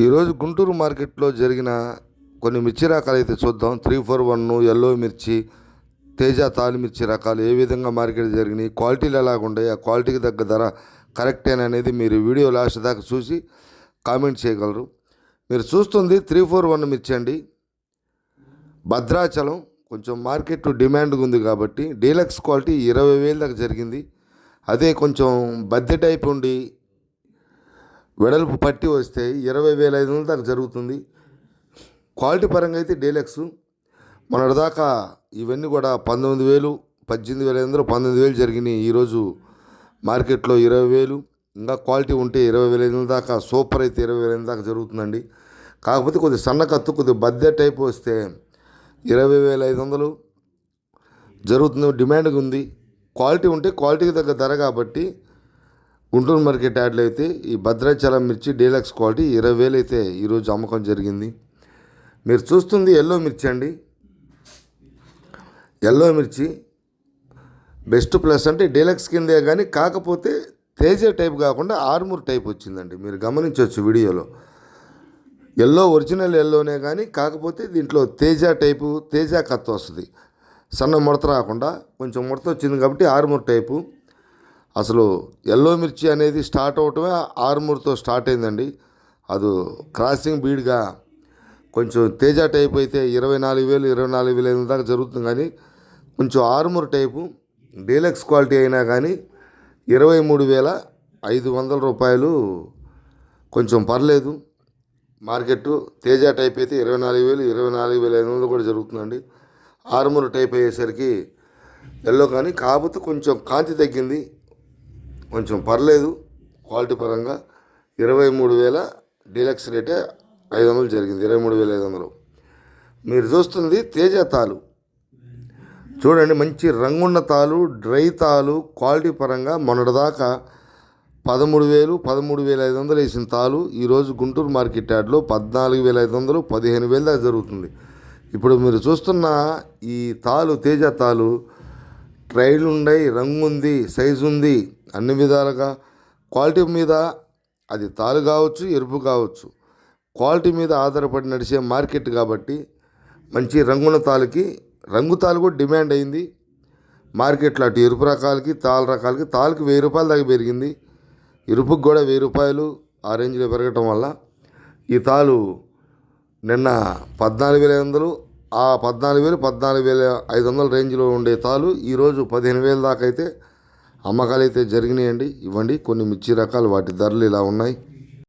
ఈరోజు గుంటూరు మార్కెట్లో జరిగిన కొన్ని మిర్చి రకాలు అయితే చూద్దాం. 341 ఎల్లో మిర్చి, తేజ తాలి మిర్చి రకాలు ఏ విధంగా మార్కెట్ జరిగినాయి, క్వాలిటీలు ఎలాగుంటాయి, ఆ క్వాలిటీకి తగ్గ ధర కరెక్టేనా అనేది మీరు వీడియో లాస్ట్ దాకా చూసి కామెంట్ చేయగలరు. మీరు చూస్తుంది 341 మిర్చి అండి. భద్రాచలం కొంచెం మార్కెట్ డిమాండ్గా ఉంది కాబట్టి డీలక్స్ క్వాలిటీ 20,000 దాకా జరిగింది. అదే కొంచెం బద్దె టైప్ ఉండి వెడల్పు పట్టి వస్తే 20,500 దాకా జరుగుతుంది. క్వాలిటీ పరంగా అయితే డీలక్స్ మొన్నటిదాకా ఇవన్నీ కూడా 19,000, 18,500, 19,000 జరిగినాయి. ఈరోజు మార్కెట్లో 20,000, ఇంకా క్వాలిటీ ఉంటే 20,500 దాకా, సూపర్ అయితే 20,000 దాకా జరుగుతుందండి. కాకపోతే కొద్దిగా సన్న కత్తు, కొద్దిగా బద్దె టైప్ వస్తే 20,500 జరుగుతుంది. డిమాండ్గా ఉంది. క్వాలిటీ ఉంటే క్వాలిటీకి తగ్గ ధర కాబట్టి గుంటూరు మార్కెట్ యార్డ్లో అయితే ఈ భద్రాచలం మిర్చి డీలక్స్ క్వాలిటీ 20,000 అయితే ఈరోజు అమ్మకం జరిగింది. మీరు చూస్తుంది ఎల్లో మిర్చి అండి. ఎల్లో మిర్చి బెస్ట్ ప్లస్ అంటే డీలక్స్ కిందే, కానీ కాకపోతే తేజ టైప్ కాకుండా ఆర్మూర్ టైప్ వచ్చిందండి. మీరు గమనించవచ్చు వీడియోలో. ఎల్లో ఒరిజినల్ ఎల్లోనే, కానీ కాకపోతే దీంట్లో తేజ టైపు, తేజ కత్త వస్తుంది. సన్న ముడత రాకుండా కొంచెం ముడత వచ్చింది కాబట్టి ఆర్మూర్ టైపు. అసలు ఎల్లో మిర్చి అనేది స్టార్ట్ అవటమే ఆర్మూర్తో స్టార్ట్ అయిందండి. అది క్రాసింగ్ బీడ్గా కొంచెం తేజ టైప్ అయితే 24,000, 24,500 దాకా జరుగుతుంది. కానీ కొంచెం ఆర్మూర్ టైపు డీలక్స్ క్వాలిటీ అయినా కానీ 23,500 రూపాయలు కొంచెం పర్లేదు మార్కెట్. తేజ టైప్ అయితే 24,000, 24,500 కూడా జరుగుతుందండి. ఆర్మూర్ టైప్ అయ్యేసరికి ఎల్లో కానీ కాకపోతే కొంచెం కాంతి తగ్గింది, కొంచెం పర్లేదు క్వాలిటీ పరంగా. 23,000 డీలక్స్ రేటే 500 జరిగింది, 23,500. మీరు చూస్తుంది తేజ తాలు చూడండి, మంచి రంగున్న తాలు, డ్రై తాలు. క్వాలిటీ పరంగా మొన్నటిదాకా 13,000, 13,500 వేసిన తాలు ఈరోజు గుంటూరు మార్కెట్ యార్డ్లో 14,500, 15,000 దాకా జరుగుతుంది. ఇప్పుడు మీరు చూస్తున్న ఈ తాలు తేజ తాలు ట్రైల్ ఉన్నాయి, రంగు ఉంది, సైజు ఉంది, అన్ని విధాలుగా క్వాలిటీ మీద, అది తాలు కావచ్చు, ఎరుపు కావచ్చు, క్వాలిటీ మీద ఆధారపడి నడిచే మార్కెట్ కాబట్టి మంచి రంగున్న తాలుకి, రంగు తాలు కూడా డిమాండ్ అయింది మార్కెట్లో. అటు ఎరుపు రకాలకి, తాళ్ళ రకాలకి. తాళ్ళకి 1,000 రూపాయల దాకా పెరిగింది, ఎరుపుకి కూడా 1,000 రూపాయలు ఆ రేంజ్లో పెరగటం వల్ల ఈ తాలు నిన్న 14,500, ఆ 14,000, 14,500 రేంజ్లో ఉండే తాలు ఈరోజు 15,000 దాకా అయితే అమ్మకాలు అయితే జరిగినాయండి. ఇవ్వండి కొన్ని మిర్చి రకాలు, వాటి ధరలు ఇలా ఉన్నాయి.